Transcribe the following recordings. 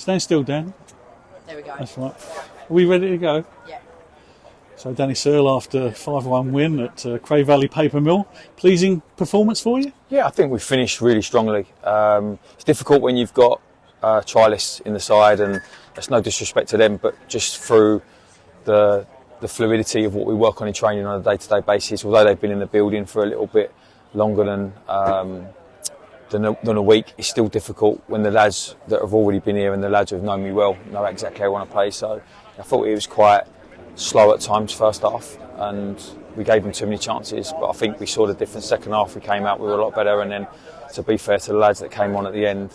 Stand still, Dan. There we go. That's right. Are we ready to go? Yeah. So Danny Searle, after 5-1 win at Cray Valley Paper Mill, pleasing performance for you? Yeah, I think we finished really strongly. It's difficult when you've got trialists in the side, and that's no disrespect to them, but just through the fluidity of what we work on in training on a day-to-day basis, although they've been in the building for a little bit longer than a week, it's still difficult when the lads that have already been here and the lads who have known me well know exactly how I want to play. So I thought it was quite slow at times first half, and we gave them too many chances, but I think we saw the difference second half. We came out, we were a lot better, and then to be fair to the lads that came on at the end,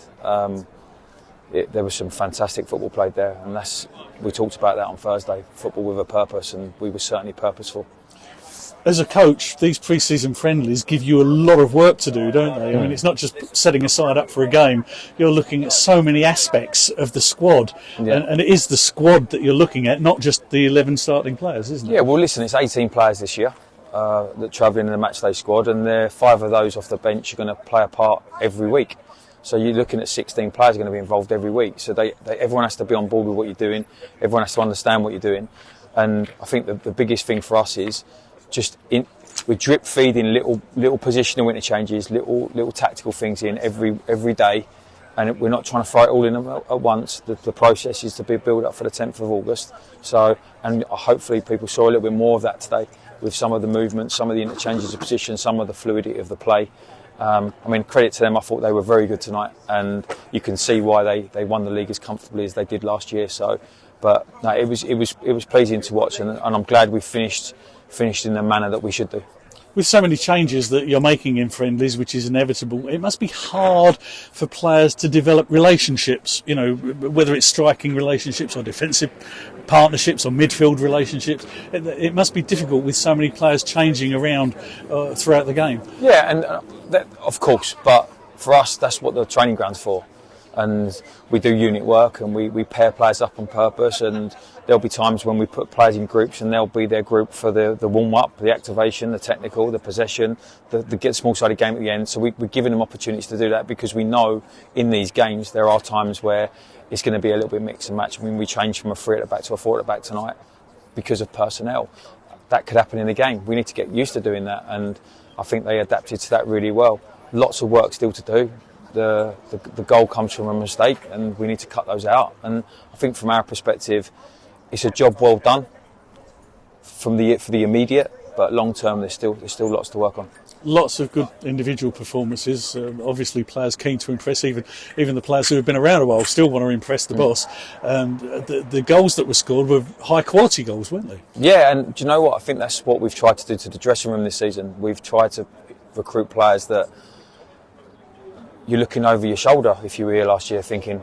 there was some fantastic football played there, and we talked about that on Thursday, football with a purpose, and we were certainly purposeful. As a coach, these pre-season friendlies give you a lot of work to do, don't they? I mean, it's not just setting a side up for a game. You're looking at so many aspects of the squad, and it is the squad that you're looking at, not just the 11 starting players, isn't it? Yeah, well, listen, it's 18 players this year that travelling in the matchday squad, and 5 of those off the bench are going to play a part every week. So you're looking at 16 players are going to be involved every week. So everyone has to be on board with what you're doing. Everyone has to understand what you're doing. And I think the biggest thing for us is we're drip feeding little positional interchanges, little tactical things in every day, and we're not trying to throw it all in at once. The process is to be built up for the 10th of August. So, and hopefully people saw a little bit more of that today with some of the movements, some of the interchanges of position, some of the fluidity of the play. I mean, credit to them. I thought they were very good tonight, and you can see why they won the league as comfortably as they did last year. So, but no, it was pleasing to watch, and I'm glad we finished in the manner that we should do. With so many changes that you're making in friendlies, which is inevitable, it must be hard for players to develop relationships, you know, whether it's striking relationships or defensive partnerships or midfield relationships. It must be difficult with so many players changing around throughout the game. Yeah, and that, of course, but for us, that's what the training ground's for. And we do unit work, and we pair players up on purpose, and there'll be times when we put players in groups, and they'll be their group for the warm-up, the activation, the technical, the possession, the small-sided game at the end. So we're giving them opportunities to do that, because we know in these games there are times where it's going to be a little bit mix and match. I mean, we changed from a 3 at the back to a 4 at the back tonight because of personnel. That could happen in a game. We need to get used to doing that, and I think they adapted to that really well. Lots of work still to do. The goal comes from a mistake, and we need to cut those out. And I think from our perspective, it's a job well done for the immediate, but long term there's still lots to work on. Lots of good individual performances. Obviously, players keen to impress. Even the players who have been around a while still want to impress the boss. And the goals that were scored were high quality goals, weren't they? Yeah, and do you know what? I think that's what we've tried to do to the dressing room this season. We've tried to recruit players that you're looking over your shoulder if you were here last year thinking,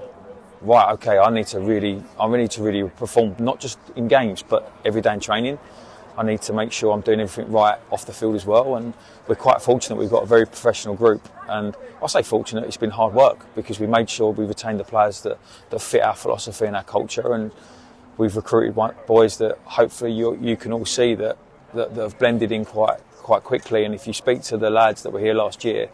right, okay, I need to really perform, not just in games but every day in training. I need to make sure I'm doing everything right off the field as well, and we're quite fortunate. We've got a very professional group, and I say fortunate, it's been hard work, because we made sure we retained the players that fit our philosophy and our culture, and we've recruited boys that hopefully you can all see that have blended in quite quickly. And if you speak to the lads that were here last year,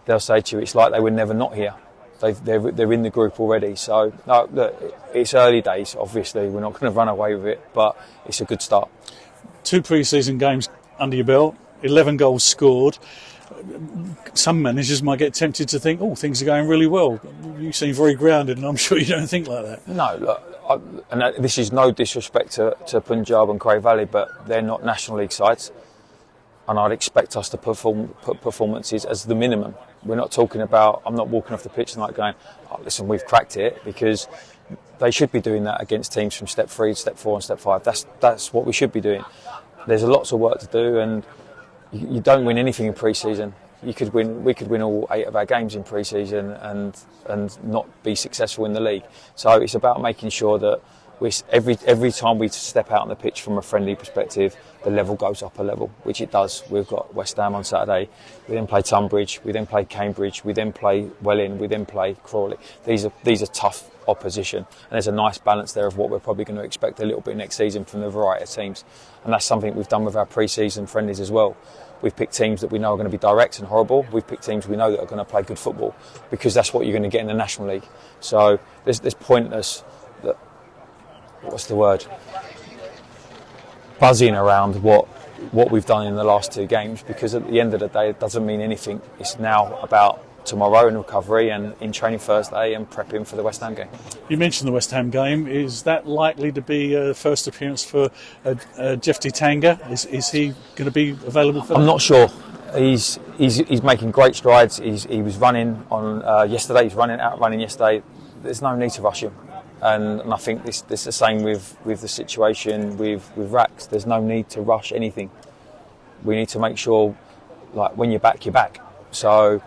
they'll say to you it's like they were never not here. They're in the group already. So no, look, it's early days. Obviously, we're not going to run away with it, but it's a good start. 2 pre-season games under your belt, 11 goals scored. Some managers might get tempted to think, oh, things are going really well. You seem very grounded, and I'm sure you don't think like that. No, look, this is no disrespect to Punjab and Cray Valley, but they're not National League sides, and I'd expect us to put performances as the minimum. We're not talking about, I'm not walking off the pitch tonight going, oh, listen, we've cracked it, because they should be doing that against teams from step 3, step 4 and step 5. That's what we should be doing. There's lots of work to do, and you don't win anything in pre-season. We could win all 8 of our games in pre-season and not be successful in the league. So it's about making sure that every time we step out on the pitch from a friendly perspective, the level goes up a level, which it does. We've got West Ham on Saturday, we then play Tunbridge, we then play Cambridge, we then play Welling, we then play Crawley. These are tough opposition, and there's a nice balance there of what we're probably going to expect a little bit next season from the variety of teams, and that's something we've done with our pre-season friendlies as well. We've picked teams that we know are going to be direct and horrible. We've picked teams we know that are going to play good football, because that's what you're going to get in the National League. So there's pointless, what's the word, buzzing around what we've done in the last 2 games, because at the end of the day it doesn't mean anything. It's now about tomorrow and recovery and in training Thursday and prepping for the West Ham game. You mentioned the West Ham game. Is that likely to be a first appearance for Jeffrey Tanga? Is he going to be available for that? I'm not sure. He's making great strides. He was running on yesterday. He's running yesterday. There's no need to rush him. And I think this is the same with the situation with Rax. There's no need to rush anything. We need to make sure, like, when you're back, you're back. So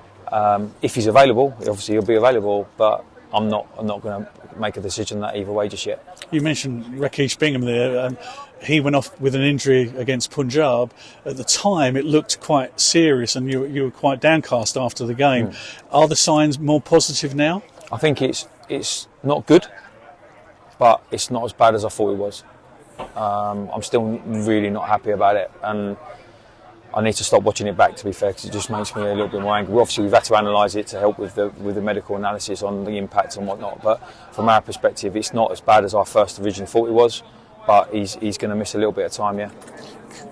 if he's available, obviously he'll be available. But I'm not going to make a decision that either way just yet. You mentioned Rakesh Bingham there. He went off with an injury against Punjab. At the time, it looked quite serious, and you were quite downcast after the game. Are the signs more positive now? I think it's not good, but it's not as bad as I thought it was. I'm still really not happy about it, and I need to stop watching it back, to be fair, because it just makes me a little bit more angry. Obviously, we've had to analyse it to help with the medical analysis on the impact and whatnot, but from our perspective, it's not as bad as I first originally thought it was, but he's going to miss a little bit of time, yeah.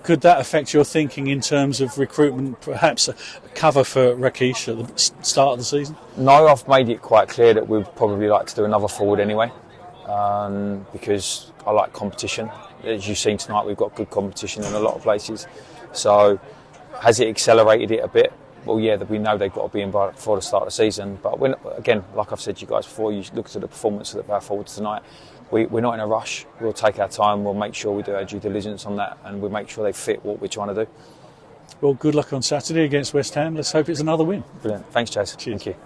Could that affect your thinking in terms of recruitment, perhaps a cover for Rakesh at the start of the season? No, I've made it quite clear that we'd probably like to do another forward anyway, because I like competition. As you've seen tonight, we've got good competition in a lot of places. So, has it accelerated it a bit? Well, yeah, we know they've got to be in before the start of the season. But again, like I've said to you guys before, you look at the performance of our forwards tonight. We're not in a rush. We'll take our time. We'll make sure we do our due diligence on that, and we'll make sure they fit what we're trying to do. Well, good luck on Saturday against West Ham. Let's hope it's another win. Brilliant. Thanks, Chase. Cheers. Thank you.